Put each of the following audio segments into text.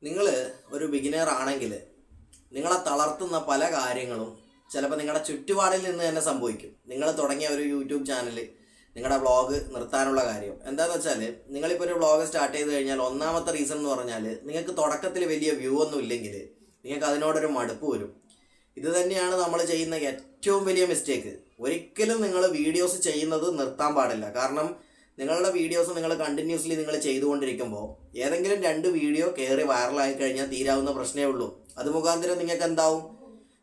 നിങ്ങൾ ഒരു ബിഗിനർ ആണെങ്കിൽ നിങ്ങളെ തളർത്തുന്ന പല കാര്യങ്ങളും ചിലപ്പോൾ നിങ്ങളുടെ ചുറ്റുപാടിൽ നിന്ന് തന്നെ സംഭവിക്കും. നിങ്ങൾ തുടങ്ങിയ ഒരു യൂട്യൂബ് ചാനൽ, നിങ്ങളുടെ വ്ളോഗ് നിർത്താനുള്ള കാര്യം എന്താണെന്ന് വെച്ചാൽ, നിങ്ങളിപ്പോൾ ഒരു വ്ളോഗ് സ്റ്റാർട്ട് ചെയ്ത് കഴിഞ്ഞാൽ ഒന്നാമത്തെ റീസൺ എന്ന് പറഞ്ഞാൽ നിങ്ങൾക്ക് തുടക്കത്തിൽ വലിയ വ്യൂ ഒന്നും ഇല്ലെങ്കിൽ നിങ്ങൾക്ക് അതിനോടൊരു മടുപ്പ് വരും. ഇത് തന്നെയാണ് നമ്മൾ ചെയ്യുന്ന ഏറ്റവും വലിയ മിസ്റ്റേക്ക്. ഒരിക്കലും നിങ്ങൾ വീഡിയോസ് ചെയ്യുന്നത് നിർത്താൻ പാടില്ല. കാരണം നിങ്ങളുടെ വീഡിയോസ് നിങ്ങൾ കണ്ടിന്യൂസ്ലി നിങ്ങൾ ചെയ്തുകൊണ്ടിരിക്കുമ്പോൾ ഏതെങ്കിലും 2 വീഡിയോ കയറി വൈറലായി കഴിഞ്ഞാൽ തീരാവുന്ന പ്രശ്നമേ ഉള്ളൂ. അത് മുഖാന്തരം നിങ്ങൾക്ക് എന്താവും?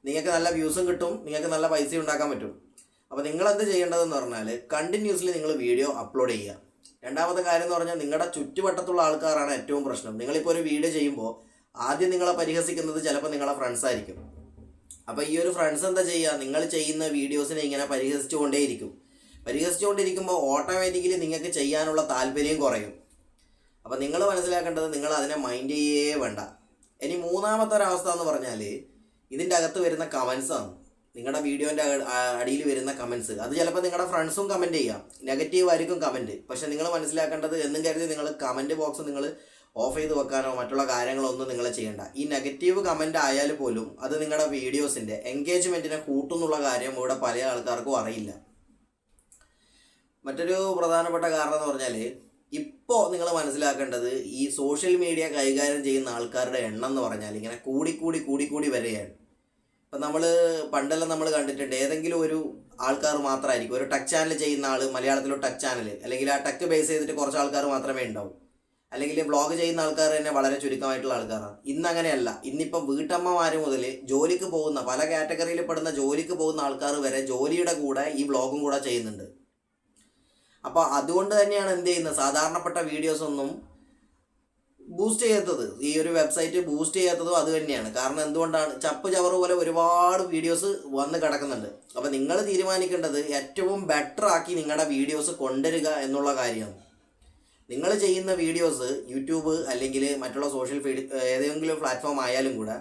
നിങ്ങൾക്ക് നല്ല വ്യൂസും കിട്ടും, നിങ്ങൾക്ക് നല്ല പൈസ ഉണ്ടാക്കാൻ പറ്റും. അപ്പോൾ നിങ്ങളെന്ത് ചെയ്യേണ്ടതെന്ന് പറഞ്ഞാൽ കണ്ടിന്യൂസ്ലി നിങ്ങൾ വീഡിയോ അപ്ലോഡ് ചെയ്യുക. രണ്ടാമത്തെ കാര്യം എന്ന് പറഞ്ഞാൽ നിങ്ങളുടെ ചുറ്റുവട്ടത്തുള്ള ആൾക്കാരാണ് ഏറ്റവും പ്രശ്നം. നിങ്ങളിപ്പോൾ ഒരു വീഡിയോ ചെയ്യുമ്പോൾ ആദ്യം നിങ്ങളെ പരിഹസിക്കുന്നത് ചിലപ്പോൾ നിങ്ങളെ ഫ്രണ്ട്സ് ആയിരിക്കും. അപ്പോൾ ഈ ഒരു ഫ്രണ്ട്സ് എന്താ ചെയ്യുക? നിങ്ങൾ ചെയ്യുന്ന വീഡിയോസിനെ ഇങ്ങനെ പരിഹസിച്ചുകൊണ്ടിരിക്കുമ്പോൾ ഓട്ടോമാറ്റിക്കലി നിങ്ങൾക്ക് ചെയ്യാനുള്ള താല്പര്യം കുറയും. അപ്പോൾ നിങ്ങൾ മനസ്സിലാക്കേണ്ടത് നിങ്ങൾ അതിനെ മൈൻഡ് ചെയ്യേ വേണ്ട. ഇനി മൂന്നാമത്തെ ഒരവസ്ഥ എന്ന് പറഞ്ഞാൽ ഇതിൻ്റെ അകത്ത് വരുന്ന കമൻസാണ്. നിങ്ങളുടെ വീഡിയോൻ്റെ അടിയിൽ വരുന്ന കമൻസ്, അത് ചിലപ്പോൾ നിങ്ങളുടെ ഫ്രണ്ട്സും കമൻറ്റ് ചെയ്യാം, നെഗറ്റീവ് ആയിരിക്കും കമൻറ്റ്. പക്ഷേ നിങ്ങൾ മനസ്സിലാക്കേണ്ടത് എന്നും കരുതി നിങ്ങൾ കമൻറ്റ് ബോക്സ് നിങ്ങൾ ഓഫ് ചെയ്ത് വെക്കാനോ മറ്റുള്ള കാര്യങ്ങളൊന്നും നിങ്ങൾ ചെയ്യേണ്ട. ഈ നെഗറ്റീവ് കമൻ്റ് ആയാൽ പോലും അത് നിങ്ങളുടെ വീഡിയോസിൻ്റെ എൻഗേജ്മെൻറ്റിനെ കൂട്ടുന്നുള്ള കാര്യം ഇവിടെ പല ആൾക്കാർക്കും അറിയില്ല. മറ്റൊരു പ്രധാനപ്പെട്ട കാരണം എന്ന് പറഞ്ഞാൽ ഇപ്പോൾ നിങ്ങൾ മനസ്സിലാക്കേണ്ടത് ഈ സോഷ്യൽ മീഡിയ കൈകാര്യം ചെയ്യുന്ന ആൾക്കാരുടെ എണ്ണം എന്ന് പറഞ്ഞാൽ ഇങ്ങനെ കൂടി വരികയാണ്. ഇപ്പം പണ്ടെല്ലാം നമ്മൾ കണ്ടിട്ടുണ്ട്, ഏതെങ്കിലും ഒരു ആൾക്കാർ മാത്രമായിരിക്കും ഒരു ടെക് ചാനൽ ചെയ്യുന്ന ആൾ, മലയാളത്തിലൊരു ടെക് ചാനൽ, അല്ലെങ്കിൽ ആ ടെക് ബേസ് ചെയ്തിട്ട് കുറച്ച് ആൾക്കാർ മാത്രമേ ഉണ്ടാവൂ. അല്ലെങ്കിൽ വ്ളോഗ് ചെയ്യുന്ന ആൾക്കാർ തന്നെ വളരെ ചുരുക്കമായിട്ടുള്ള ആൾക്കാരാണ്. ഇന്നങ്ങനെയല്ല. ഇന്നിപ്പം വീട്ടമ്മമാർ മുതൽ ജോലിക്ക് പോകുന്ന പല കാറ്റഗറിയിൽ പെടുന്ന ജോലിക്ക് പോകുന്ന ആൾക്കാർ വരെ ജോലിയുടെ കൂടെ ഈ വ്ളോഗും കൂടെ ചെയ്യുന്നുണ്ട്. അപ്പോൾ അതുകൊണ്ട് തന്നെയാണ് എന്ത് ചെയ്യുന്നത്, സാധാരണപ്പെട്ട വീഡിയോസ് ഒന്നും ബൂസ്റ്റ് ചെയ്യാത്തത്, ഈ ഒരു വെബ്സൈറ്റ് ബൂസ്റ്റ് ചെയ്യാത്തതും അത് തന്നെയാണ്. കാരണം എന്തുകൊണ്ടാണ്? ചപ്പ് ചവറ് പോലെ ഒരുപാട് വീഡിയോസ് വന്ന് കിടക്കുന്നുണ്ട്. അപ്പോൾ നിങ്ങൾ തീരുമാനിക്കേണ്ടത് ഏറ്റവും ബെറ്റർ ആക്കി നിങ്ങളുടെ വീഡിയോസ് കൊണ്ടുവരിക എന്നുള്ള കാര്യമാണ്. നിങ്ങൾ ചെയ്യുന്ന വീഡിയോസ് യൂട്യൂബ് അല്ലെങ്കിൽ മറ്റുള്ള സോഷ്യൽ ഫീഡ് ഏതെങ്കിലും പ്ലാറ്റ്ഫോം ആയാലും കൂടെ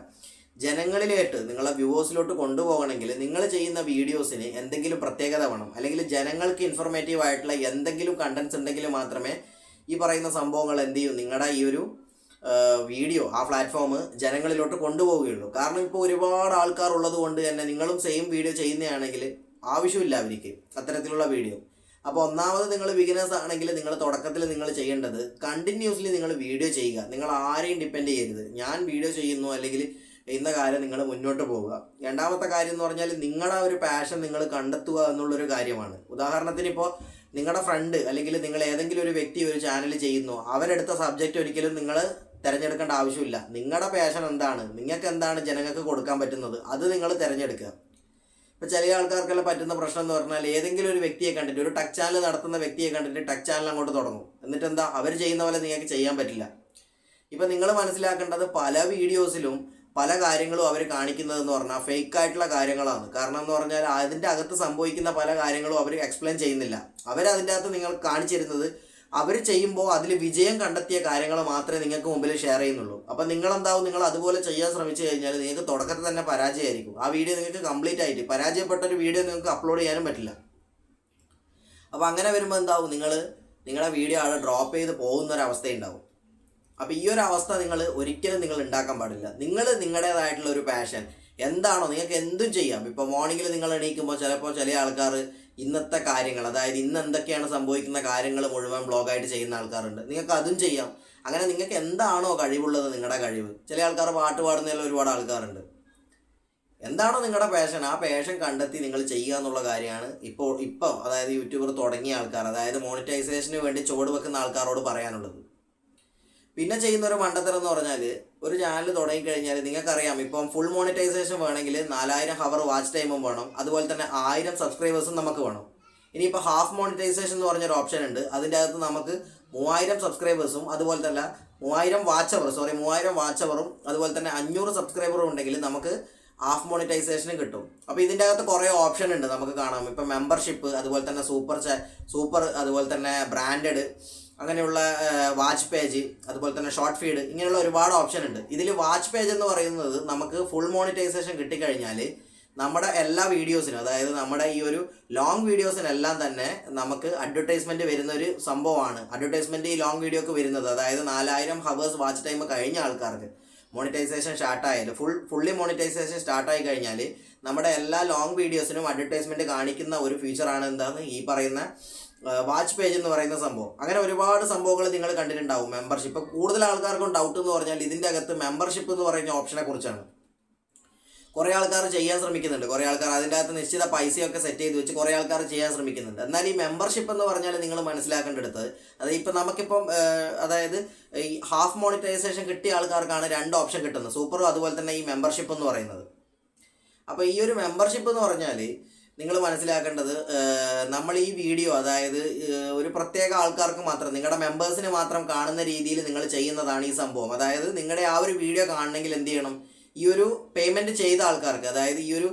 ജനങ്ങളിലേക്ക്, നിങ്ങളെ വ്യൂവേഴ്സിലോട്ട് കൊണ്ടുപോകണമെങ്കിൽ നിങ്ങൾ ചെയ്യുന്ന വീഡിയോസിന് എന്തെങ്കിലും പ്രത്യേകത വേണം. അല്ലെങ്കിൽ ജനങ്ങൾക്ക് ഇൻഫോർമേറ്റീവ് ആയിട്ടുള്ള എന്തെങ്കിലും കണ്ടൻസ് ഉണ്ടെങ്കിൽ മാത്രമേ ഈ പറയുന്ന സംഭവങ്ങൾ എന്ത് ചെയ്യും, നിങ്ങളുടെ ഈ ഒരു വീഡിയോ ആ പ്ലാറ്റ്ഫോം ജനങ്ങളിലോട്ട് കൊണ്ടുപോവുകയുള്ളൂ. കാരണം ഇപ്പോൾ ഒരുപാട് ആൾക്കാർ ഉള്ളത് കൊണ്ട് തന്നെ നിങ്ങളും സെയിം വീഡിയോ ചെയ്യുന്നതാണെങ്കിൽ ആവശ്യമില്ല അവർക്ക് അത്തരത്തിലുള്ള വീഡിയോ. അപ്പോൾ ഒന്നാമത് നിങ്ങൾ ബിഗിനേഴ്സ് ആണെങ്കിൽ നിങ്ങൾ തുടക്കത്തിൽ നിങ്ങൾ ചെയ്യേണ്ടത് കണ്ടിന്യൂസ്ലി നിങ്ങൾ വീഡിയോ ചെയ്യുക. നിങ്ങൾ ആരെയും ഡിപ്പെൻഡ് ചെയ്യരുത്. ഞാൻ വീഡിയോ ചെയ്യുന്നു അല്ലെങ്കിൽ ഇന്ന കാര്യം നിങ്ങൾ മുന്നോട്ട് പോവുക. രണ്ടാമത്തെ കാര്യം എന്ന് പറഞ്ഞാൽ നിങ്ങളുടെ ഒരു പാഷൻ നിങ്ങൾ കണ്ടെത്തുക എന്നുള്ളൊരു കാര്യമാണ്. ഉദാഹരണത്തിന് ഇപ്പോൾ നിങ്ങളുടെ ഫ്രണ്ട് അല്ലെങ്കിൽ നിങ്ങൾ ഏതെങ്കിലും ഒരു വ്യക്തി ഒരു ചാനൽ ചെയ്യുന്നു, അവരെടുത്ത സബ്ജക്റ്റ് ഒരിക്കലും നിങ്ങൾ തിരഞ്ഞെടുക്കേണ്ട ആവശ്യമില്ല. നിങ്ങളുടെ പാഷൻ എന്താണ്, നിങ്ങൾക്ക് എന്താണ് ജനങ്ങൾക്ക് കൊടുക്കാൻ പറ്റുന്നത്, അത് നിങ്ങൾ തിരഞ്ഞെടുക്കുക. ഇപ്പോൾ ചില ആൾക്കാർക്കെല്ലാം പറ്റുന്ന പ്രശ്നം എന്ന് പറഞ്ഞാൽ ഏതെങ്കിലും ഒരു വ്യക്തിയെ കണ്ടിട്ട്, ഒരു ടെക് ചാനൽ നടത്തുന്ന വ്യക്തിയെ കണ്ടിട്ട് ടെക് ചാനൽ അങ്ങോട്ട് തുടങ്ങും. എന്നിട്ട് എന്താ, അവർ ചെയ്യുന്ന പോലെ നിങ്ങൾക്ക് ചെയ്യാൻ പറ്റില്ല. ഇപ്പം നിങ്ങൾ മനസ്സിലാക്കേണ്ടത് പല വീഡിയോസിലും പല കാര്യങ്ങളും അവർ കാണിക്കുന്നതെന്ന് പറഞ്ഞാൽ ഫേക്ക് ആയിട്ടുള്ള കാര്യങ്ങളാണ്. കാരണം എന്ന് പറഞ്ഞാൽ അതിൻ്റെ അകത്ത് സംഭവിക്കുന്ന പല കാര്യങ്ങളും അവർ എക്സ്പ്ലെയിൻ ചെയ്യുന്നില്ല. അവരതിൻ്റെ അകത്ത് നിങ്ങൾ കാണിച്ചു തരുന്നത് അവർ ചെയ്യുമ്പോൾ അതിൽ വിജയം കണ്ടെത്തിയ കാര്യങ്ങൾ മാത്രമേ നിങ്ങൾക്ക് മുമ്പിൽ ഷെയർ ചെയ്യുന്നുള്ളൂ. അപ്പം നിങ്ങളെന്താവും, നിങ്ങൾ അതുപോലെ ചെയ്യാൻ ശ്രമിച്ചു കഴിഞ്ഞാൽ നിങ്ങൾക്ക് തുടക്കത്തിൽ തന്നെ പരാജയമായിരിക്കും. ആ വീഡിയോ നിങ്ങൾക്ക് കംപ്ലീറ്റ് ആയിട്ട് പരാജയപ്പെട്ട ഒരു വീഡിയോ നിങ്ങൾക്ക് അപ്ലോഡ് ചെയ്യാനും പറ്റില്ല. അപ്പോൾ അങ്ങനെ വരുമ്പോൾ എന്താവും, നിങ്ങളുടെ വീഡിയോ അവിടെ ഡ്രോപ്പ് ചെയ്ത് പോകുന്നൊരവസ്ഥയുണ്ടാവും. അപ്പോൾ ഈ ഒരു അവസ്ഥ ഒരിക്കലും നിങ്ങൾ ഉണ്ടാക്കാൻ പാടില്ല. നിങ്ങൾ നിങ്ങളുടേതായിട്ടുള്ള ഒരു പാഷൻ എന്താണോ, നിങ്ങൾക്ക് എന്തും ചെയ്യാം. ഇപ്പോൾ മോർണിംഗിൽ നിങ്ങൾ എണീക്കുമ്പോൾ ചിലപ്പോൾ ചില ആൾക്കാർ ഇന്നത്തെ കാര്യങ്ങൾ, അതായത് ഇന്ന് എന്തൊക്കെയാണ് സംഭവിക്കുന്ന കാര്യങ്ങൾ മുഴുവൻ ബ്ലോഗായിട്ട് ചെയ്യുന്ന ആൾക്കാരുണ്ട്. നിങ്ങൾക്ക് അതും ചെയ്യാം. അങ്ങനെ നിങ്ങൾക്ക് എന്താണോ കഴിവുള്ളത്, നിങ്ങളുടെ കഴിവ്. ചില ആൾക്കാർ പാട്ട് പാടുന്നതിൽ ഒരുപാട് ആൾക്കാരുണ്ട്. എന്താണോ നിങ്ങളുടെ പാഷൻ, ആ പാഷൻ കണ്ടെത്തി നിങ്ങൾ ചെയ്യുക എന്നുള്ള കാര്യമാണ് ഇപ്പോൾ അതായത് യൂട്യൂബർ തുടങ്ങിയ ആൾക്കാർ, അതായത് മോണിറ്റൈസേഷന് വേണ്ടി ചുവട് വെക്കുന്ന ആൾക്കാരോട് പറയാനുള്ളത്. പിന്നെ ചെയ്യുന്ന ഒരു മണ്ടത്തരം എന്ന് പറഞ്ഞാൽ, ഒരു ചാനൽ തുടങ്ങിക്കഴിഞ്ഞാൽ നിങ്ങൾക്കറിയാം, ഇപ്പം ഫുൾ മോണിറ്റൈസേഷൻ വേണമെങ്കിൽ 4000 ഹവർ വാച്ച് ടൈമും വേണം, അതുപോലെ തന്നെ 1000 സബ്സ്ക്രൈബേഴ്സും നമുക്ക് വേണം. ഇനിയിപ്പോൾ ഹാഫ് മോണിറ്റൈസേഷൻ എന്ന് പറഞ്ഞൊരു ഓപ്ഷൻ ഉണ്ട്. അതിൻ്റെ അകത്ത് നമുക്ക് 3000 സബ്സ്ക്രൈബേഴ്സും അതുപോലെ തന്നെ 3000 വാച്ച് അവറും അതുപോലെ തന്നെ 500 സബ്സ്ക്രൈബറും ഉണ്ടെങ്കിൽ നമുക്ക് ഹാഫ് മോണിറ്റൈസേഷനും കിട്ടും. അപ്പോൾ ഇതിൻ്റെ അകത്ത് കുറേ ഓപ്ഷൻ ഉണ്ട് നമുക്ക് കാണാം. ഇപ്പം മെമ്പർഷിപ്പ്, അതുപോലെ തന്നെ സൂപ്പർ അതുപോലെ തന്നെ ബ്രാൻഡഡ്, അങ്ങനെയുള്ള വാച്ച് പേജ്, അതുപോലെ തന്നെ ഷോർട്ട് ഫീഡ്, ഇങ്ങനെയുള്ള ഒരുപാട് ഓപ്ഷൻ ഉണ്ട്. ഇതിൽ വാച്ച് പേജ് എന്ന് പറയുന്നത് നമുക്ക് ഫുൾ മോണിറ്റൈസേഷൻ കിട്ടിക്കഴിഞ്ഞാൽ നമ്മുടെ എല്ലാ വീഡിയോസിനും, അതായത് നമ്മുടെ ഈ ഒരു ലോങ് വീഡിയോസിനെല്ലാം തന്നെ നമുക്ക് അഡ്വർടൈസ്മെൻറ്റ് വരുന്ന ഒരു സംഭവമാണ്. അഡ്വർടൈസ്മെൻറ്റ് ഈ ലോങ് വീഡിയോക്ക് വരുന്നത്, അതായത് 4000 ഹവേഴ്സ് വാച്ച് ടൈം കഴിഞ്ഞ ആൾക്കാർക്ക്. മോണിറ്റൈസേഷൻ സ്റ്റാർട്ടായാലും ഫുള്ളി മോണിറ്റൈസേഷൻ സ്റ്റാർട്ടായി കഴിഞ്ഞാൽ നമ്മുടെ എല്ലാ ലോങ് വീഡിയോസിനും അഡ്വർടൈസ്മെൻറ്റ് കാണിക്കുന്ന ഒരു ഫീച്ചറാണ് എന്താണ് ഈ പറയുന്ന വാച്ച് പേജ് എന്ന് പറയുന്ന സംഭവം. അങ്ങനെ ഒരുപാട് സംഭവങ്ങൾ നിങ്ങൾ കണ്ടിട്ടുണ്ടാവും. മെമ്പർഷിപ്പ് കൂടുതൽ ആൾക്കാർക്കും ഡൗട്ട് എന്ന് പറഞ്ഞാൽ ഇതിൻ്റെ അകത്ത് മെമ്പർഷിപ്പ് എന്ന് പറയുന്ന ഓപ്ഷനെ കുറിച്ചാണ്. കുറേ ആൾക്കാർ ചെയ്യാൻ ശ്രമിക്കുന്നുണ്ട്, കുറേ ആൾക്കാർ അതിൻ്റെ അകത്ത് നിശ്ചിത പൈസയൊക്കെ സെറ്റ് ചെയ്ത് വെച്ച് കുറേ ആൾക്കാർ ചെയ്യാൻ ശ്രമിക്കുന്നുണ്ട്. എന്നാൽ ഈ മെമ്പർഷിപ്പ് എന്ന് പറഞ്ഞാൽ നിങ്ങൾ മനസ്സിലാക്കേണ്ടടുത്ത് അത് ഇപ്പം നമുക്കിപ്പം അതായത് ഈ ഹാഫ് മോണിറ്റൈസേഷൻ കിട്ടിയ ആൾക്കാർക്കാണ് 2 ഓപ്ഷൻ കിട്ടുന്നത്, സൂപ്പറും അതുപോലെ തന്നെ ഈ മെമ്പർഷിപ്പ് എന്ന് പറയുന്നത്. അപ്പോൾ ഈ ഒരു മെമ്പർഷിപ്പ് എന്ന് പറഞ്ഞാൽ നിങ്ങൾ മനസ്സിലാക്കേണ്ടത് നമ്മൾ ഈ വീഡിയോ അതായത് ഒരു പ്രത്യേക ആൾക്കാർക്ക് മാത്രം നിങ്ങളുടെ മെമ്പേഴ്സിന് മാത്രം കാണുന്ന രീതിയിൽ നിങ്ങൾ ചെയ്യുന്നതാണ് ഈ സംഭവം. അതായത് നിങ്ങളുടെ ആ ഒരു വീഡിയോ കാണണമെങ്കിൽ എന്ത് ചെയ്യണം, ഈ ഒരു പേയ്മെൻറ്റ് ചെയ്ത ആൾക്കാർക്ക് അതായത് ഈ ഒരു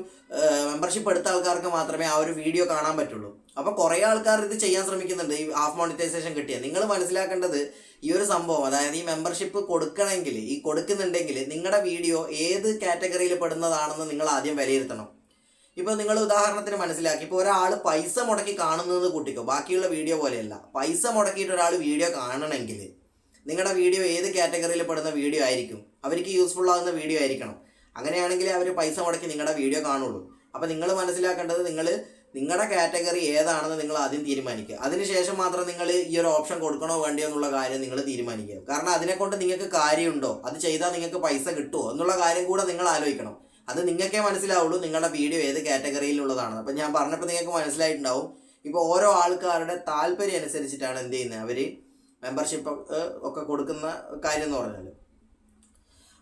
മെമ്പർഷിപ്പ് എടുത്ത ആൾക്കാർക്ക് മാത്രമേ ആ ഒരു വീഡിയോ കാണാൻ പറ്റുള്ളൂ. അപ്പോൾ കുറേ ആൾക്കാർ ഇത് ചെയ്യാൻ ശ്രമിക്കുന്നുണ്ട് ഈ ഹാഫ് മോണിറ്റൈസേഷൻ കിട്ടിയ. നിങ്ങൾ മനസ്സിലാക്കേണ്ടത് ഈ ഒരു സംഭവം അതായത് ഈ മെമ്പർഷിപ്പ് കൊടുക്കണമെങ്കിൽ ഈ കൊടുക്കുന്നുണ്ടെങ്കിൽ നിങ്ങളുടെ വീഡിയോ ഏത് കാറ്റഗറിയിൽ പെടുന്നതാണെന്ന് നിങ്ങൾ ആദ്യം വിലയിരുത്തണം. ഇപ്പോൾ നിങ്ങൾ ഉദാഹരണത്തിന് മനസ്സിലാക്കി, ഇപ്പോൾ ഒരാൾ പൈസ മുടക്കി കാണുന്നത് കൂട്ടിക്കോ, ബാക്കിയുള്ള വീഡിയോ പോലെയല്ല. പൈസ മുടക്കിയിട്ട് ഒരാൾ വീഡിയോ കാണണമെങ്കിൽ നിങ്ങളുടെ വീഡിയോ ഏത് കാറ്റഗറിയിൽ പെടുന്ന വീഡിയോ ആയിരിക്കും, അവർക്ക് യൂസ്ഫുൾ ആകുന്ന വീഡിയോ ആയിരിക്കണം. അങ്ങനെയാണെങ്കിൽ അവർ പൈസ മുടക്കി നിങ്ങളുടെ വീഡിയോ കാണുള്ളൂ. അപ്പോൾ നിങ്ങൾ മനസ്സിലാക്കേണ്ടത് നിങ്ങളുടെ കാറ്റഗറി ഏതാണെന്ന് നിങ്ങൾ ആദ്യം തീരുമാനിക്കുക. അതിനുശേഷം മാത്രം നിങ്ങൾ ഈ ഒരു ഓപ്ഷൻ കൊടുക്കണോ വേണ്ടിയോ എന്നുള്ള കാര്യം നിങ്ങൾ തീരുമാനിക്കുക. കാരണം അതിനെക്കൊണ്ട് നിങ്ങൾക്ക് കാര്യമുണ്ടോ, അത് ചെയ്താൽ നിങ്ങൾക്ക് പൈസ കിട്ടുമോ എന്നുള്ള കാര്യം കൂടെ നിങ്ങൾ ആലോചിക്കണം. അത് നിങ്ങൾക്കേ മനസ്സിലാവുള്ളൂ നിങ്ങളുടെ വീഡിയോ ഏത് കാറ്റഗറിയിലുള്ളതാണ്. അപ്പം ഞാൻ പറഞ്ഞപ്പോൾ നിങ്ങൾക്ക് മനസ്സിലായിട്ടുണ്ടാവും. ഇപ്പോൾ ഓരോ ആൾക്കാരുടെ താല്പര്യം അനുസരിച്ചിട്ടാണ് എന്ത് ചെയ്യുന്നത്, അവർ മെമ്പർഷിപ്പ് ഒക്കെ കൊടുക്കുന്ന കാര്യം എന്ന് പറഞ്ഞാൽ.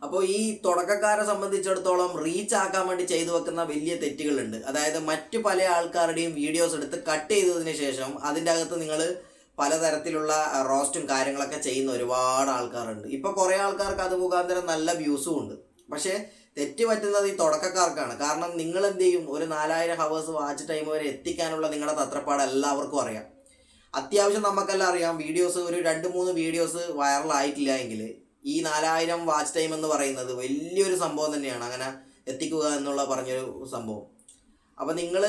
അപ്പോൾ ഈ തുടക്കക്കാരെ സംബന്ധിച്ചിടത്തോളം റീച്ച് ആക്കാൻ വേണ്ടി ചെയ്തു വെക്കുന്ന വലിയ തെറ്റുകളുണ്ട്. അതായത് മറ്റു പല ആൾക്കാരുടെയും വീഡിയോസ് എടുത്ത് കട്ട് ചെയ്തതിന് ശേഷം അതിൻ്റെ അകത്ത് നിങ്ങൾ പലതരത്തിലുള്ള റോസ്റ്റും കാര്യങ്ങളൊക്കെ ചെയ്യുന്ന ഒരുപാട് ആൾക്കാരുണ്ട്. ഇപ്പോൾ കുറേ ആൾക്കാർക്ക് അത് മുഖാന്തരം നല്ല വ്യൂസും ഉണ്ട്. പക്ഷേ തെറ്റ് പറ്റുന്നത് ഈ തുടക്കക്കാർക്കാണ്. കാരണം നിങ്ങൾ എന്ത് ചെയ്യും, ഒരു 4000 ഹവേഴ്സ് വാച്ച് ടൈം വരെ എത്തിക്കാനുള്ള നിങ്ങളുടെ തത്രപ്പാട് എല്ലാവർക്കും അറിയാം. അത്യാവശ്യം നമുക്കെല്ലാം അറിയാം, വീഡിയോസ് ഒരു 2-3 വീഡിയോസ് വൈറലായിട്ടില്ല എങ്കിൽ ഈ 4000 വാച്ച് ടൈം എന്ന് പറയുന്നത് വലിയൊരു സംഭവം തന്നെയാണ്, അങ്ങനെ എത്തിക്കുക എന്നുള്ള പറഞ്ഞൊരു സംഭവം. അപ്പോൾ നിങ്ങൾ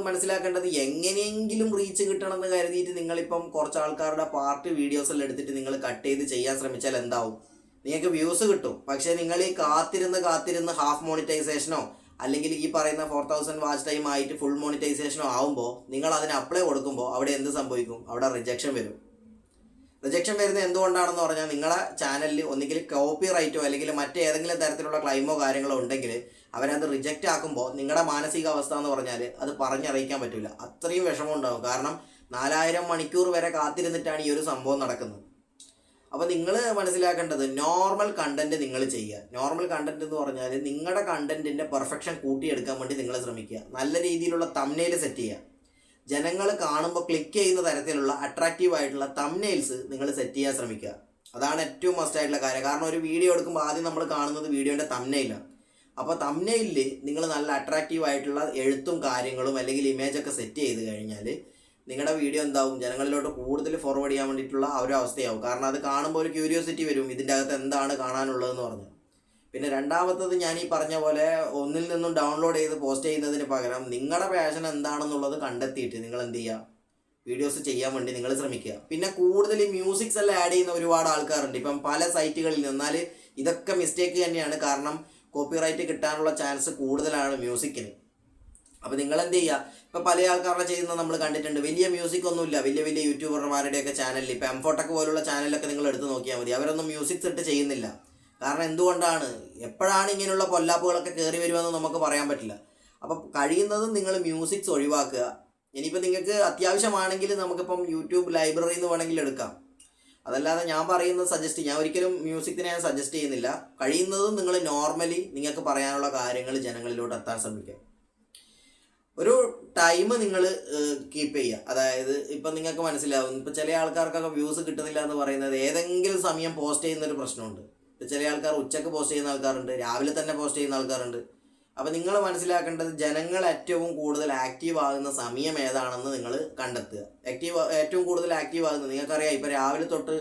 മനസ്സിലാക്കേണ്ടത് എങ്ങനെയെങ്കിലും റീച്ച് കിട്ടണമെന്ന് കരുതിയിട്ട് നിങ്ങളിപ്പം കുറച്ച് ആൾക്കാരുടെ പാർട്ട് വീഡിയോസെല്ലാം എടുത്തിട്ട് നിങ്ങൾ കട്ട് ചെയ്ത് ചെയ്യാൻ ശ്രമിച്ചാൽ എന്താവും, നിങ്ങൾക്ക് വ്യൂസ് കിട്ടും. പക്ഷേ നിങ്ങൾ ഈ കാത്തിരുന്ന് ഹാഫ് മോണിറ്റൈസേഷനോ അല്ലെങ്കിൽ ഈ പറയുന്ന 4000 വാച്ച് ടൈം ആയിട്ട് ഫുൾ മോണിറ്റൈസേഷനോ ആവുമ്പോൾ നിങ്ങൾ അതിന് അപ്ലൈ കൊടുക്കുമ്പോൾ അവിടെ എന്ത് സംഭവിക്കും, അവിടെ റിജക്ഷൻ വരും. റിജക്ഷൻ വരുന്നത് എന്തുകൊണ്ടാണെന്ന് പറഞ്ഞാൽ നിങ്ങളുടെ ചാനലിൽ ഒന്നുകിൽ കോപ്പി റൈറ്റോ അല്ലെങ്കിൽ മറ്റേതെങ്കിലും തരത്തിലുള്ള ക്ലൈമോ കാര്യങ്ങളോ ഉണ്ടെങ്കിൽ അവരത് റിജക്റ്റ് ആക്കുമ്പോൾ നിങ്ങളുടെ മാനസികാവസ്ഥ എന്ന് പറഞ്ഞാൽ അത് പറഞ്ഞറിയിക്കാൻ പറ്റില്ല. അത്രയും വിഷമം ഉണ്ടാകും. കാരണം 4000 മണിക്കൂർ വരെ കാത്തിരുന്നിട്ടാണ് ഈ ഒരു സംഭവം നടക്കുന്നത്. അപ്പോൾ നിങ്ങൾ മനസ്സിലാക്കേണ്ടത് നോർമൽ കണ്ടന്റ് നിങ്ങൾ ചെയ്യുക. നോർമൽ കണ്ടന്റ് എന്ന് പറഞ്ഞാൽ നിങ്ങളുടെ കണ്ടന്റിൻ്റെ പെർഫെക്ഷൻ കൂട്ടിയെടുക്കാൻ വേണ്ടി നിങ്ങൾ ശ്രമിക്കുക. നല്ല രീതിയിലുള്ള തംബ്നെയിൽ സെറ്റ് ചെയ്യുക. ജനങ്ങൾ കാണുമ്പോൾ ക്ലിക്ക് ചെയ്യുന്ന തരത്തിലുള്ള അട്രാക്റ്റീവ് ആയിട്ടുള്ള തംബ്നെയിൽസ് നിങ്ങൾ സെറ്റ് ചെയ്യാൻ ശ്രമിക്കുക. അതാണ് ഏറ്റവും മസ്റ്റ് ആയിട്ടുള്ള കാര്യം. കാരണം ഒരു വീഡിയോ എടുക്കുമ്പോൾ ആദ്യം നമ്മൾ കാണുന്നത് വീഡിയോൻ്റെ തംബ്നെയിലാണ്. അപ്പോൾ തംബ്നെയിലിൽ നിങ്ങൾ നല്ല അട്രാക്റ്റീവ് ആയിട്ടുള്ള എഴുത്തും കാര്യങ്ങളും അല്ലെങ്കിൽ ഇമേജൊക്കെ സെറ്റ് ചെയ്ത് കഴിഞ്ഞാൽ നിങ്ങളുടെ വീഡിയോ എന്താവും, ജനങ്ങളിലോട്ട് കൂടുതൽ ഫോർവേഡ് ചെയ്യാൻ വേണ്ടിയിട്ടുള്ള ഒരു അവസ്ഥയാവും. കാരണം അത് കാണുമ്പോൾ ഒരു ക്യൂരിയോസിറ്റി വരും, ഇതിൻ്റെ അകത്ത് എന്താണ് കാണാനുള്ളതെന്ന് പറഞ്ഞു. പിന്നെ രണ്ടാമത്തത് ഞാൻ ഈ പറഞ്ഞ പോലെ ഒന്നിൽ നിന്നും ഡൗൺലോഡ് ചെയ്ത് പോസ്റ്റ് ചെയ്യുന്നതിന് പകരം നിങ്ങളുടെ പാഷൻ എന്താണെന്നുള്ളത് കണ്ടെത്തിയിട്ട് നിങ്ങൾ എന്ത് ചെയ്യുക, വീഡിയോസ് ചെയ്യാൻ വേണ്ടി നിങ്ങൾ ശ്രമിക്കുക. പിന്നെ കൂടുതൽ മ്യൂസിക്സ് എല്ലാം ആഡ് ചെയ്യുന്ന ഒരുപാട് ആൾക്കാരുണ്ട് ഇപ്പം പല സൈറ്റുകളിൽ. എന്നാൽ ഇതൊക്കെ മിസ്റ്റേക്ക് തന്നെയാണ്. കാരണം കോപ്പിറൈറ്റ് കിട്ടാനുള്ള ചാൻസ് കൂടുതലാണ് മ്യൂസിക്കിന്. അപ്പോൾ നിങ്ങൾ എന്ത് ചെയ്യുക, ഇപ്പോൾ പല ആൾക്കാരുടെ ചെയ്യുന്നത് നമ്മൾ കണ്ടിട്ടുണ്ട്. വലിയ മ്യൂസിക് ഒന്നുമില്ല, വലിയ യൂട്യൂബർമാരുടെയൊക്കെ ചാനലിൽ ഇപ്പോൾ എംഫോട്ടൊക്കെ പോലുള്ള ചാനലൊക്കെ നിങ്ങൾ എടുത്ത് നോക്കിയാൽ മതി, അവരൊന്നും മ്യൂസിക്സ് ഇട്ട് ചെയ്യുന്നില്ല. കാരണം എന്തുകൊണ്ടാണ്, എപ്പോഴാണ് ഇങ്ങനെയുള്ള പൊല്ലാപ്പുകളൊക്കെ കയറി വരുമെന്ന് നമുക്ക് പറയാൻ പറ്റില്ല. അപ്പോൾ കഴിയുന്നതും നിങ്ങൾ മ്യൂസിക്സ് ഒഴിവാക്കുക. ഇനിയിപ്പോൾ നിങ്ങൾക്ക് അത്യാവശ്യമാണെങ്കിൽ നമുക്കിപ്പം യൂട്യൂബ് ലൈബ്രറിയിൽ നിന്ന് വേണമെങ്കിൽ എടുക്കാം. അതല്ലാതെ ഞാൻ പറയുന്നത് ഞാൻ ഒരിക്കലും മ്യൂസിക്കിനെ ഞാൻ സജസ്റ്റ് ചെയ്യുന്നില്ല. കഴിയുന്നതും നിങ്ങൾ നോർമലി നിങ്ങൾക്ക് പറയാനുള്ള കാര്യങ്ങൾ ജനങ്ങളിലോട്ട് എത്താൻ ശ്രമിക്കുക. ഒരു ടൈം നിങ്ങൾ കീപ്പ് ചെയ്യുക. അതായത് ഇപ്പം നിങ്ങൾക്ക് മനസ്സിലാവും, ഇപ്പം ചില ആൾക്കാർക്കൊക്കെ വ്യൂസ് കിട്ടുന്നില്ല എന്ന് പറയുന്നത് ഏതെങ്കിലും സമയം പോസ്റ്റ് ചെയ്യുന്നൊരു പ്രശ്നമുണ്ട്. ഇപ്പം ചില ആൾക്കാർ ഉച്ചയ്ക്ക് പോസ്റ്റ് ചെയ്യുന്ന ആൾക്കാരുണ്ട്, രാവിലെ തന്നെ പോസ്റ്റ് ചെയ്യുന്ന ആൾക്കാരുണ്ട്. അപ്പോൾ നിങ്ങൾ മനസ്സിലാക്കേണ്ടത് ജനങ്ങൾ ഏറ്റവും കൂടുതൽ ആക്റ്റീവ് ആകുന്ന സമയം ഏതാണെന്ന് നിങ്ങൾ കണ്ടെത്തുക. ഏറ്റവും കൂടുതൽ ആക്റ്റീവ് ആകുന്നത് നിങ്ങൾക്കറിയാം. ഇപ്പോൾ രാവിലെ തൊട്ട്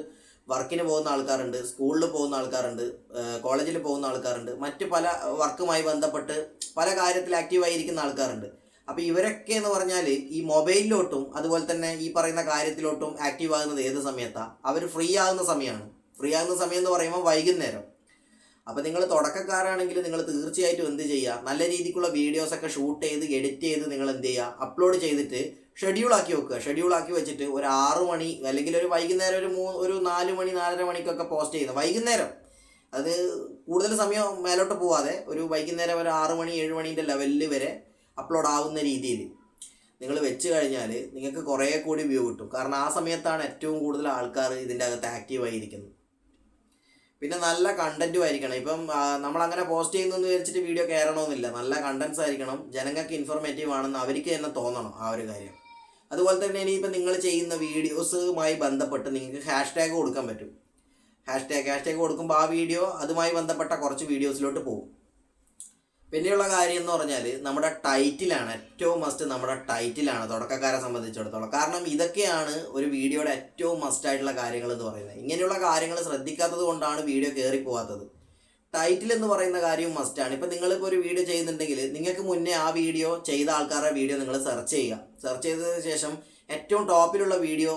വർക്കിന് പോകുന്ന ആൾക്കാരുണ്ട്, സ്കൂളിൽ പോകുന്ന ആൾക്കാരുണ്ട്, കോളേജിൽ പോകുന്ന ആൾക്കാരുണ്ട്, മറ്റ് പല വർക്കുമായി ബന്ധപ്പെട്ട് പല കാര്യത്തിൽ ആക്റ്റീവായിരിക്കുന്ന ആൾക്കാരുണ്ട്. അപ്പോൾ ഇവരൊക്കെ എന്ന് പറഞ്ഞാൽ ഈ മൊബൈലിലോട്ടും അതുപോലെ തന്നെ ഈ പറയുന്ന കാര്യത്തിലോട്ടും ആക്റ്റീവ് ആകുന്നത് ഏത് സമയത്താണ്, അവർ ഫ്രീ ആകുന്ന സമയമാണ്. ഫ്രീ ആകുന്ന സമയം എന്ന് പറയുമ്പോൾ വൈകുന്നേരം. അപ്പോൾ നിങ്ങൾ തുടക്കക്കാരാണെങ്കിൽ നിങ്ങൾ തീർച്ചയായിട്ടും എന്ത് ചെയ്യുക, നല്ല രീതിക്കുള്ള വീഡിയോസൊക്കെ ഷൂട്ട് ചെയ്ത് എഡിറ്റ് ചെയ്ത് നിങ്ങൾ എന്ത് ചെയ്യുക, അപ്ലോഡ് ചെയ്തിട്ട് ഷെഡ്യൂളാക്കി വെക്കുക. ഷെഡ്യൂളാക്കി വെച്ചിട്ട് ഒരു 6 മണി അല്ലെങ്കിൽ ഒരു വൈകുന്നേരം ഒരു 4 മണി 4:30 മണിക്കൊക്കെ പോസ്റ്റ് ചെയ്യുന്നത്. വൈകുന്നേരം അത് കൂടുതൽ സമയം മേലോട്ട് പോവാതെ ഒരു വൈകുന്നേരം ഒരു 6 മണി 7 മണീൻ്റെ ലെവലിൽ വരെ അപ്ലോഡ് ആവുന്ന രീതിയിൽ നിങ്ങൾ വെച്ച് കഴിഞ്ഞാൽ നിങ്ങൾക്ക് കുറേ കൂടി വ്യൂ കിട്ടും. കാരണം ആ സമയത്താണ് ഏറ്റവും കൂടുതൽ ആൾക്കാർ ഇതിൻ്റെ അകത്ത് ആക്റ്റീവായിരിക്കുന്നത്. പിന്നെ നല്ല കണ്ടൻറ്റും ആയിരിക്കണം. ഇപ്പം നമ്മളങ്ങനെ പോസ്റ്റ് ചെയ്യുന്നതെന്ന് വിചാരിച്ചിട്ട് വീഡിയോ കയറണമെന്നില്ല. നല്ല കണ്ടൻസ് ആയിരിക്കണം, ജനങ്ങൾക്ക് ഇൻഫോർമേറ്റീവ് ആണെന്ന് അവർക്ക് തന്നെ തോന്നണം ആ ഒരു കാര്യം. അതുപോലെ തന്നെ ഇനിയിപ്പോൾ നിങ്ങൾ ചെയ്യുന്ന വീഡിയോസുമായി ബന്ധപ്പെട്ട് നിങ്ങൾക്ക് ഹാഷ്ടാഗ് കൊടുക്കാൻ പറ്റും. ഹാഷ്ടാഗ് കൊടുക്കുമ്പോൾ ആ വീഡിയോ അതുമായി ബന്ധപ്പെട്ട കുറച്ച് വീഡിയോസിലോട്ട് പോകും. പിന്നെയുള്ള കാര്യം എന്ന് പറഞ്ഞാൽ നമ്മുടെ ടൈറ്റിലാണ് ഏറ്റവും മസ്റ്റ്. നമ്മുടെ ടൈറ്റിലാണ് തുടക്കക്കാരെ സംബന്ധിച്ചിടത്തോളം. കാരണം ഇതൊക്കെയാണ് ഒരു വീഡിയോയുടെ ഏറ്റവും മസ്റ്റായിട്ടുള്ള കാര്യങ്ങൾ എന്ന് പറയുന്നത്. ഇങ്ങനെയുള്ള കാര്യങ്ങൾ ശ്രദ്ധിക്കാത്തത് കൊണ്ടാണ് വീഡിയോ കയറിപ്പോവാത്തത്. ടൈറ്റിൽ എന്ന് പറയുന്ന കാര്യവും മസ്റ്റാണ്. ഇപ്പം നിങ്ങളിപ്പോൾ ഒരു വീഡിയോ ചെയ്യുന്നുണ്ടെങ്കിൽ നിങ്ങൾക്ക് മുന്നേ ആ വീഡിയോ ചെയ്ത ആൾക്കാരുടെ വീഡിയോ നിങ്ങൾ സെർച്ച് ചെയ്യുക. സെർച്ച് ചെയ്തതിന് ശേഷം ഏറ്റവും ടോപ്പിലുള്ള വീഡിയോ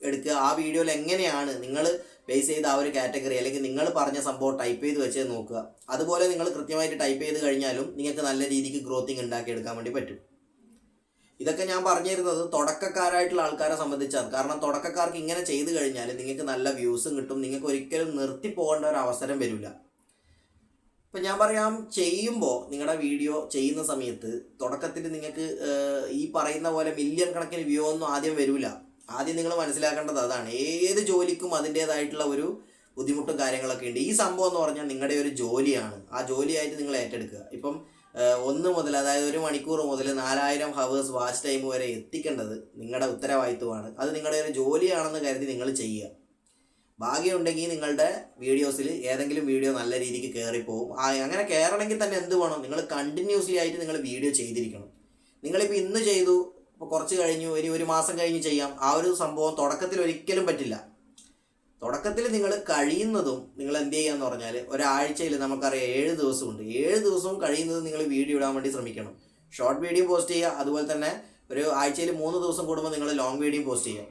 എടുക്കുക. ആ വീഡിയോയിൽ എങ്ങനെയാണ് നിങ്ങൾ ബേസ് ചെയ്ത് ആ ഒരു കാറ്റഗറി അല്ലെങ്കിൽ നിങ്ങൾ പറഞ്ഞ സംഭവം ടൈപ്പ് ചെയ്ത് വെച്ച് നോക്കുക. അതുപോലെ നിങ്ങൾ കൃത്യമായിട്ട് ടൈപ്പ് ചെയ്ത് കഴിഞ്ഞാലും നിങ്ങൾക്ക് നല്ല രീതിക്ക് ഗ്രോത്തിങ് ഉണ്ടാക്കിയെടുക്കാൻ വേണ്ടി പറ്റും. ഇതൊക്കെ ഞാൻ പറഞ്ഞു തരുന്നത് തുടക്കക്കാരായിട്ടുള്ള ആൾക്കാരെ സംബന്ധിച്ചാണ്. കാരണം തുടക്കക്കാർക്ക് ഇങ്ങനെ ചെയ്ത് കഴിഞ്ഞാൽ നിങ്ങൾക്ക് നല്ല വ്യൂസും കിട്ടും. നിങ്ങൾക്ക് ഒരിക്കലും നിർത്തി പോകേണ്ട ഒരു അവസരം വരില്ല. ഇപ്പം ഞാൻ പറയാം, ചെയ്യുമ്പോൾ നിങ്ങളുടെ വീഡിയോ ചെയ്യുന്ന സമയത്ത് തുടക്കത്തിൽ നിങ്ങൾക്ക് ഈ പറയുന്ന പോലെ മില്യൺ കണക്കിന് വ്യൂ ഒന്നും ആദ്യം വരില്ല. ആദ്യം നിങ്ങൾ മനസ്സിലാക്കേണ്ടത് അതാണ്. ഏത് ജോലിക്കും അതിൻ്റേതായിട്ടുള്ള ഒരു ബുദ്ധിമുട്ടും കാര്യങ്ങളൊക്കെ ഉണ്ട്. ഈ സംഭവം എന്ന് പറഞ്ഞാൽ നിങ്ങളുടെ ഒരു ജോലിയാണ്. ആ ജോലിയായിട്ട് നിങ്ങൾ ഏറ്റെടുക്കുക. ഇപ്പം 1 മുതൽ, അതായത് 1 മണിക്കൂർ മുതൽ 4000 ഹവേഴ്സ് വാച്ച് ടൈം വരെ എത്തിക്കേണ്ടത് നിങ്ങളുടെ ഉത്തരവാദിത്വമാണ്. അത് നിങ്ങളുടെ ഒരു ജോലിയാണെന്ന് കരുതി നിങ്ങൾ ചെയ്യുക. ഭാഗ്യമുണ്ടെങ്കിൽ നിങ്ങളുടെ വീഡിയോസിൽ ഏതെങ്കിലും വീഡിയോ നല്ല രീതിക്ക് കയറിപ്പോവും. അങ്ങനെ കയറണമെങ്കിൽ തന്നെ എന്ത് വേണം, നിങ്ങൾ കണ്ടിന്യൂസ്ലി ആയിട്ട് നിങ്ങൾ വീഡിയോ ചെയ്തിരിക്കണം. നിങ്ങളിപ്പോൾ ഇന്ന് ചെയ്തു, ഇപ്പോൾ കുറച്ച് കഴിഞ്ഞു, ഇനി 1 മാസം കഴിഞ്ഞ് ചെയ്യാം. ആ ഒരു സംഭവം തുടക്കത്തിൽ ഒരിക്കലും പറ്റില്ല. തുടക്കത്തിൽ നിങ്ങൾ കഴിയുന്നതും നിങ്ങൾ എന്ത് ചെയ്യാന്ന് പറഞ്ഞാൽ ഒരാഴ്ചയിൽ നമുക്കറിയാം 7 ദിവസമുണ്ട്. 7 ദിവസവും കഴിയുന്നതും നിങ്ങൾ വീഡിയോ ഇടാൻ വേണ്ടി ശ്രമിക്കണം. ഷോർട്ട് വീഡിയോ പോസ്റ്റ് ചെയ്യുക. അതുപോലെ തന്നെ ഒരു ആഴ്ചയിൽ 3 ദിവസം കൂടുമ്പോൾ നിങ്ങൾ ലോങ് വീഡിയോ പോസ്റ്റ് ചെയ്യുക.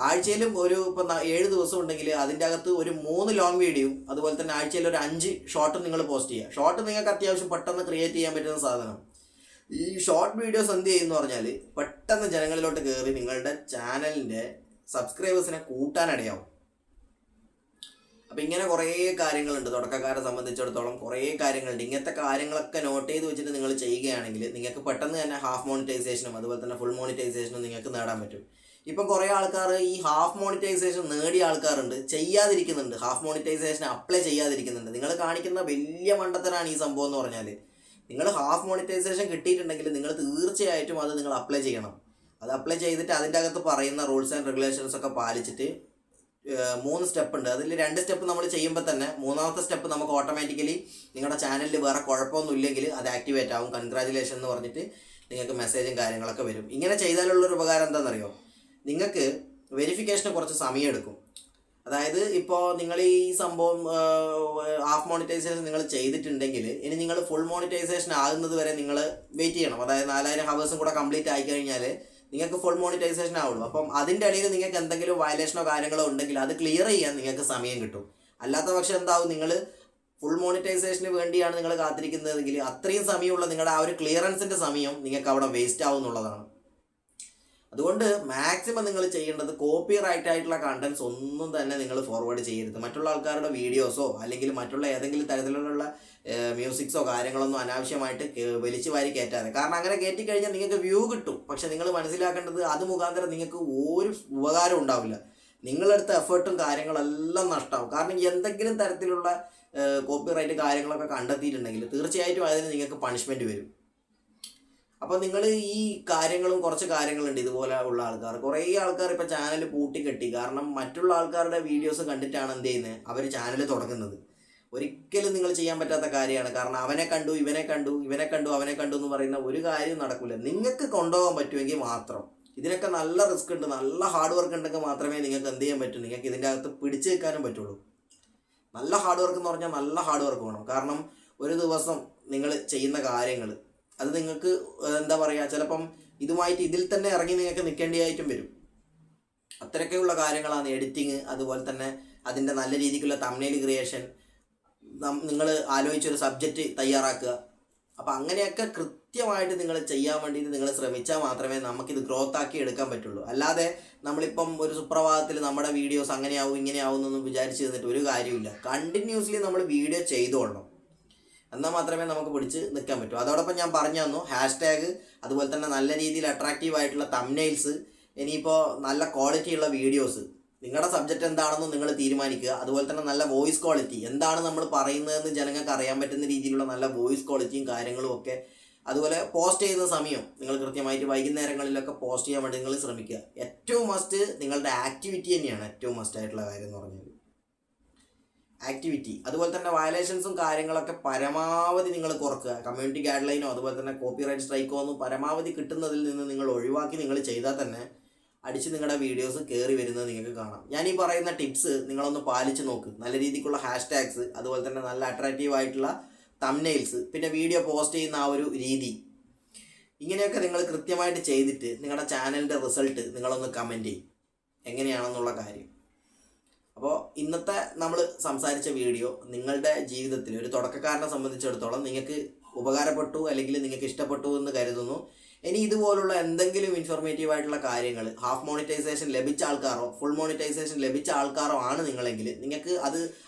ആഴ്ചയിലും ഇപ്പം 7 ദിവസം ഉണ്ടെങ്കിൽ അതിൻ്റെ അകത്ത് ഒരു 3 ലോങ് വീഡിയോ, അതുപോലെ തന്നെ ആഴ്ചയിൽ ഒരു 5 ഷോർട്ടും നിങ്ങൾ പോസ്റ്റ് ചെയ്യുക. ഷോർട്ട് നിങ്ങൾക്ക് അത്യാവശ്യം പെട്ടെന്ന് ക്രിയേറ്റ് ചെയ്യാൻ പറ്റുന്ന സാധനം. ഈ ഷോർട്ട് വീഡിയോസ് എന്ത് ചെയ്യുമെന്ന് പറഞ്ഞാൽ പെട്ടെന്ന് ജനങ്ങളിലോട്ട് കയറി നിങ്ങളുടെ ചാനലിൻ്റെ സബ്സ്ക്രൈബേഴ്സിനെ കൂട്ടാനിടയാവും. അപ്പം ഇങ്ങനെ കുറേ കാര്യങ്ങളുണ്ട് തുടക്കക്കാരെ സംബന്ധിച്ചിടത്തോളം. കുറേ കാര്യങ്ങളുണ്ട്. ഇങ്ങനത്തെ കാര്യങ്ങളൊക്കെ നോട്ട് ചെയ്ത് വെച്ചിട്ട് നിങ്ങൾ ചെയ്യുകയാണെങ്കിൽ നിങ്ങൾക്ക് പെട്ടെന്ന് തന്നെ ഹാഫ് മോണിറ്റൈസേഷനും അതുപോലെ തന്നെ ഫുൾ മോണിറ്റൈസേഷനും നിങ്ങൾക്ക് നേടാൻ പറ്റും. ഇപ്പം കുറേ ആൾക്കാർ ഈ ഹാഫ് മോണിറ്റൈസേഷൻ നേടിയ ആൾക്കാരുണ്ട്, ചെയ്യാതിരിക്കുന്നുണ്ട്. ഹാഫ് മോണിറ്റൈസേഷൻ അപ്ലൈ ചെയ്യാതിരിക്കുന്നുണ്ട്. നിങ്ങൾ കാണിക്കുന്ന വലിയ മണ്ടത്തരാണ് ഈ സംഭവം എന്ന് പറഞ്ഞാൽ. നിങ്ങൾ ഹാഫ് മോണിറ്റൈസേഷൻ കിട്ടിയിട്ടുണ്ടെങ്കിൽ നിങ്ങൾ തീർച്ചയായിട്ടും അത് നിങ്ങൾ അപ്ലൈ ചെയ്യണം. അത് അപ്ലൈ ചെയ്തിട്ട് അതിൻ്റെ അകത്ത് പറയുന്ന റൂൾസ് ആൻഡ് റെഗുലേഷൻസ് ഒക്കെ പാലിച്ചിട്ട് 3 സ്റ്റെപ്പ് ഉണ്ട്. അതിൽ 2 സ്റ്റെപ്പ് നമ്മൾ ചെയ്യുമ്പോൾ തന്നെ 3ാമത്തെ സ്റ്റെപ്പ് നമുക്ക് ഓട്ടോമാറ്റിക്കലി നിങ്ങളുടെ ചാനലിൽ വേറെ കുഴപ്പമൊന്നും ഇല്ലെങ്കിൽ അത് ആക്ടിവേറ്റ് ആവും. കൺഗ്രാജുലേഷൻ എന്ന് പറഞ്ഞിട്ട് നിങ്ങൾക്ക് മെസ്സേജും കാര്യങ്ങളൊക്കെ വരും. ഇങ്ങനെ ചെയ്താലുള്ളൊരു ഉപകാരം എന്താണെന്നറിയോ, നിങ്ങൾക്ക് വെരിഫിക്കേഷന് കുറച്ച് സമയം എടുക്കും. അതായത് ഇപ്പോൾ നിങ്ങൾ ഈ സംഭവം ഹാഫ് മോണിറ്റൈസേഷൻ നിങ്ങൾ ചെയ്തിട്ടുണ്ടെങ്കിൽ ഇനി നിങ്ങൾ ഫുൾ മോണിറ്റൈസേഷൻ ആകുന്നത് വരെ നിങ്ങൾ വെയിറ്റ് ചെയ്യണം. അതായത് 4000 ഹവേഴ്സും കൂടെ കംപ്ലീറ്റ് ആയി കഴിഞ്ഞാൽ നിങ്ങൾക്ക് ഫുൾ മോണിറ്റൈസേഷൻ ആവുള്ളൂ. അപ്പം അതിൻ്റെ ഇടയിൽ നിങ്ങൾക്ക് എന്തെങ്കിലും വയലേഷനോ കാര്യങ്ങളോ ഉണ്ടെങ്കിൽ അത് ക്ലിയർ ചെയ്യാൻ നിങ്ങൾക്ക് സമയം കിട്ടും. അല്ലാത്ത പക്ഷം എന്താവും, നിങ്ങൾ ഫുൾ മോണിറ്റൈസേഷന് വേണ്ടിയാണ് നിങ്ങൾ കാത്തിരിക്കുന്നതെങ്കിൽ അത്രയും സമയമുള്ള നിങ്ങളുടെ ആ ഒരു ക്ലിയറൻസിൻ്റെ സമയം നിങ്ങൾക്ക് അവിടെ വേസ്റ്റ് ആവും എന്നുള്ളതാണ്. അതുകൊണ്ട് മാക്സിമം നിങ്ങൾ ചെയ്യേണ്ടത് കോപ്പി റൈറ്റ് ആയിട്ടുള്ള കണ്ടൻസ് ഒന്നും തന്നെ നിങ്ങൾ ഫോർവേഡ് ചെയ്യരുത്. മറ്റുള്ള ആൾക്കാരുടെ വീഡിയോസോ അല്ലെങ്കിൽ മറ്റുള്ള ഏതെങ്കിലും തരത്തിലുള്ള മ്യൂസിക്സോ കാര്യങ്ങളൊന്നും അനാവശ്യമായിട്ട് വലിച്ചു വാരി കയറ്റാതെ. കാരണം അങ്ങനെ കയറ്റിക്കഴിഞ്ഞാൽ നിങ്ങൾക്ക് വ്യൂ കിട്ടും, പക്ഷെ നിങ്ങൾ മനസ്സിലാക്കേണ്ടത് അത് മുഖാന്തരം നിങ്ങൾക്ക് ഒരു ഉപകാരം ഉണ്ടാവില്ല. നിങ്ങളെടുത്ത എഫേർട്ടും കാര്യങ്ങളെല്ലാം നഷ്ടമാവും. കാരണം എന്തെങ്കിലും തരത്തിലുള്ള കോപ്പി റൈറ്റ് കാര്യങ്ങളൊക്കെ കണ്ടെത്തിയിട്ടുണ്ടെങ്കിൽ തീർച്ചയായിട്ടും അതിന് നിങ്ങൾക്ക് പണിഷ്മെൻറ്റ് വരും. അപ്പോൾ നിങ്ങൾ ഈ കാര്യങ്ങളും കുറച്ച് കാര്യങ്ങളുണ്ട് ഇതുപോലെ ഉള്ള ആൾക്കാർ. കുറേ ആൾക്കാർ ഇപ്പോൾ ചാനൽ പൂട്ടിക്കെട്ടി. കാരണം മറ്റുള്ള ആൾക്കാരുടെ വീഡിയോസ് കണ്ടിട്ടാണ് എന്ത് ചെയ്യുന്നത്, അവർ ചാനൽ തുടങ്ങുന്നത്. ഒരിക്കലും നിങ്ങൾ ചെയ്യാൻ പറ്റാത്ത കാര്യമാണ്. കാരണം അവനെ കണ്ടു ഇവനെ കണ്ടു അവനെ കണ്ടു എന്ന് പറയുന്ന ഒരു കാര്യം നടക്കില്ല. നിങ്ങൾക്ക് കൊണ്ടുപോകാൻ പറ്റുമെങ്കിൽ മാത്രം. ഇതിനൊക്കെ നല്ല റിസ്ക് ഉണ്ട്, നല്ല ഹാർഡ് വർക്ക് ഉണ്ടെങ്കിൽ മാത്രമേ നിങ്ങൾക്ക് എന്ത് ചെയ്യാൻ പറ്റൂ, നിങ്ങൾക്ക് ഇതിൻ്റെ അകത്ത് പിടിച്ചു നിൽക്കാനും പറ്റുള്ളൂ. നല്ല ഹാർഡ് വർക്ക് എന്ന് പറഞ്ഞാൽ നല്ല ഹാർഡ് വർക്ക് വേണം. കാരണം ഒരു ദിവസം നിങ്ങൾ ചെയ്യുന്ന കാര്യങ്ങൾ അത് നിങ്ങൾക്ക് എന്താ പറയുക, ചിലപ്പം ഇതുമായിട്ട് ഇതിൽ തന്നെ ഇറങ്ങി നിങ്ങൾക്ക് നിൽക്കേണ്ടതായിട്ടും വരും. അത്രയൊക്കെയുള്ള കാര്യങ്ങളാണ് എഡിറ്റിങ്. അതുപോലെ തന്നെ അതിൻ്റെ നല്ല രീതിക്കുള്ള തംബ്നെയിൽ ക്രിയേഷൻ, നിങ്ങൾ ആലോചിച്ചൊരു സബ്ജക്റ്റ് തയ്യാറാക്കുക. അപ്പം അങ്ങനെയൊക്കെ കൃത്യമായിട്ട് നിങ്ങൾ ചെയ്യാൻ വേണ്ടിയിട്ട് നിങ്ങൾ ശ്രമിച്ചാൽ മാത്രമേ നമുക്കിത് ഗ്രോത്ത് ആക്കി എടുക്കാൻ പറ്റുള്ളൂ. അല്ലാതെ നമ്മളിപ്പം ഒരു സുപ്രഭാതത്തിൽ നമ്മുടെ വീഡിയോസ് അങ്ങനെയാവും ഇങ്ങനെയാവും എന്നൊന്നും വിചാരിച്ച് തന്നിട്ട് ഒരു കാര്യമില്ല. കണ്ടിന്യൂസ്ലി നമ്മൾ വീഡിയോ ചെയ്തോളണം, എന്നാൽ മാത്രമേ നമുക്ക് പിടിച്ച് നിൽക്കാൻ പറ്റൂ. അതോടൊപ്പം ഞാൻ പറഞ്ഞു തന്നു ഹാഷ്ടാഗ്, അതുപോലെ തന്നെ നല്ല രീതിയിൽ അട്രാക്റ്റീവ് ആയിട്ടുള്ള തംബ്നെയിൽസ്, ഇനിയിപ്പോൾ നല്ല ക്വാളിറ്റിയുള്ള വീഡിയോസ്. നിങ്ങളുടെ സബ്ജക്റ്റ് എന്താണെന്ന് നിങ്ങൾ തീരുമാനിക്കുക. അതുപോലെ തന്നെ നല്ല വോയിസ് ക്വാളിറ്റി, എന്താണ് നമ്മൾ പറയുന്നതെന്ന് ജനങ്ങൾക്ക് അറിയാൻ പറ്റുന്ന രീതിയിലുള്ള നല്ല വോയിസ് ക്വാളിറ്റിയും കാര്യങ്ങളും ഒക്കെ. അതുപോലെ പോസ്റ്റ് ചെയ്യുന്ന സമയം നിങ്ങൾ കൃത്യമായിട്ട് വൈകുന്നേരങ്ങളിലൊക്കെ പോസ്റ്റ് ചെയ്യാൻ വേണ്ടി നിങ്ങൾ ശ്രമിക്കുക. ഏറ്റവും മസ്റ്റ് നിങ്ങളുടെ ആക്ടിവിറ്റി തന്നെയാണ് ഏറ്റവും മസ്റ്റ് ആയിട്ടുള്ള കാര്യം എന്ന് പറഞ്ഞാൽ ആക്ടിവിറ്റി. അതുപോലെ തന്നെ വയലേഷൻസും കാര്യങ്ങളൊക്കെ പരമാവധി നിങ്ങൾ കുറക്കുക. കമ്മ്യൂണിറ്റി ഗൈഡ് ലൈനോ അതുപോലെ തന്നെ കോപ്പിറൈറ്റ് സ്ട്രൈക്കോ ഒന്നും പരമാവധി കിട്ടുന്നതിൽ നിന്ന് നിങ്ങൾ ഒഴിവാക്കി നിങ്ങൾ ചെയ്താൽ തന്നെ അടിച്ച് നിങ്ങളുടെ വീഡിയോസ് കയറി വരുന്നത് നിങ്ങൾക്ക് കാണാം. ഞാൻ ഈ പറയുന്ന ടിപ്സ് നിങ്ങളൊന്ന് പാലിച്ച് നോക്ക്. നല്ല രീതിക്കുള്ള ഹാഷ്ടാഗ്സ്, അതുപോലെ തന്നെ നല്ല അട്രാക്റ്റീവ് ആയിട്ടുള്ള തംബ്നെയിൽസ്, പിന്നെ വീഡിയോ പോസ്റ്റ് ചെയ്യുന്ന ആ ഒരു രീതി, ഇങ്ങനെയൊക്കെ നിങ്ങൾ കൃത്യമായിട്ട് ചെയ്തിട്ട് നിങ്ങളുടെ ചാനലിൻ്റെ റിസൾട്ട് നിങ്ങളൊന്ന് കമൻറ്റ് ചെയ്യും എങ്ങനെയാണെന്നുള്ള കാര്യം. അപ്പോൾ ഇന്നത്തെ നമ്മൾ സംസാരിച്ച വീഡിയോ നിങ്ങളുടെ ജീവിതത്തിൽ ഒരു തുടക്കക്കാരനെ സംബന്ധിച്ചിടത്തോളം നിങ്ങൾക്ക് ഉപകാരപ്പെട്ടു അല്ലെങ്കിൽ നിങ്ങൾക്ക് ഇഷ്ടപ്പെട്ടു എന്ന് കരുതുന്നു. ഇനി ഇതുപോലുള്ള എന്തെങ്കിലും ഇൻഫോർമേറ്റീവ് ആയിട്ടുള്ള കാര്യങ്ങൾ ഹാഫ് മോണിറ്റൈസേഷൻ ലഭിച്ച ആൾക്കാരോ ഫുൾ മോണിറ്റൈസേഷൻ ലഭിച്ച ആൾക്കാരോ ആണ് നിങ്ങളെങ്കിൽ നിങ്ങൾക്ക്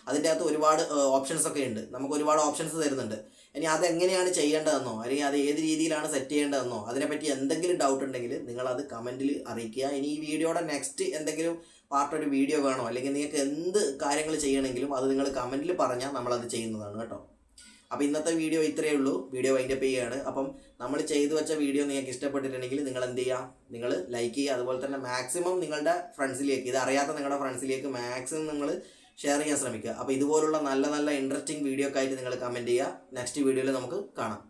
അതിൻ്റെ അകത്ത് ഒരുപാട് ഓപ്ഷൻസ് ഒക്കെ ഉണ്ട്. നമുക്ക് ഒരുപാട് ഓപ്ഷൻസ് തരുന്നുണ്ട്. ഇനി അതെങ്ങനെയാണ് ചെയ്യേണ്ടതെന്നോ അല്ലെങ്കിൽ അത് ഏത് രീതിയിലാണ് സെറ്റ് ചെയ്യേണ്ടതെന്നോ അതിനെപ്പറ്റി എന്തെങ്കിലും ഡൗട്ട് ഉണ്ടെങ്കിൽ നിങ്ങളത് കമൻറ്റിൽ അറിയിക്കുക. ഇനി ഈ വീഡിയോയുടെ നെക്സ്റ്റ് എന്തെങ്കിലും പാർട്ട് ഒരു വീഡിയോ വേണോ അല്ലെങ്കിൽ നിങ്ങൾക്ക് എന്ത് കാര്യങ്ങൾ ചെയ്യണമെങ്കിലും അത് നിങ്ങൾ കമൻറ്റിൽ പറഞ്ഞാൽ നമ്മളത് ചെയ്യുന്നതാണ് കേട്ടോ. അപ്പോൾ ഇന്നത്തെ വീഡിയോ ഇത്രയേ ഉള്ളൂ. വീഡിയോ വൈൻഡപ്പ് ചെയ്യുകയാണ്. അപ്പം നമ്മൾ ചെയ്തു വെച്ച വീഡിയോ നിങ്ങൾക്ക് ഇഷ്ടപ്പെട്ടിട്ടുണ്ടെങ്കിൽ നിങ്ങൾ എന്ത് ചെയ്യുക, നിങ്ങൾ ലൈക്ക് ചെയ്യുക. അതുപോലെ തന്നെ മാക്സിമം നിങ്ങളുടെ ഫ്രണ്ട്സിലേക്ക്, ഇത് അറിയാത്ത നിങ്ങളുടെ ഫ്രണ്ട്സിലേക്ക് മാക്സിമം നിങ്ങൾ ഷെയർ ചെയ്യാൻ ശ്രമിക്കുക. അപ്പോൾ ഇതുപോലുള്ള നല്ല നല്ല ഇൻട്രസ്റ്റിംഗ് വീഡിയോ ഒക്കെ ആയിട്ട് നിങ്ങൾ കമൻറ്റ് ചെയ്യുക. നെക്സ്റ്റ് വീഡിയോയിൽ നമുക്ക് കാണാം.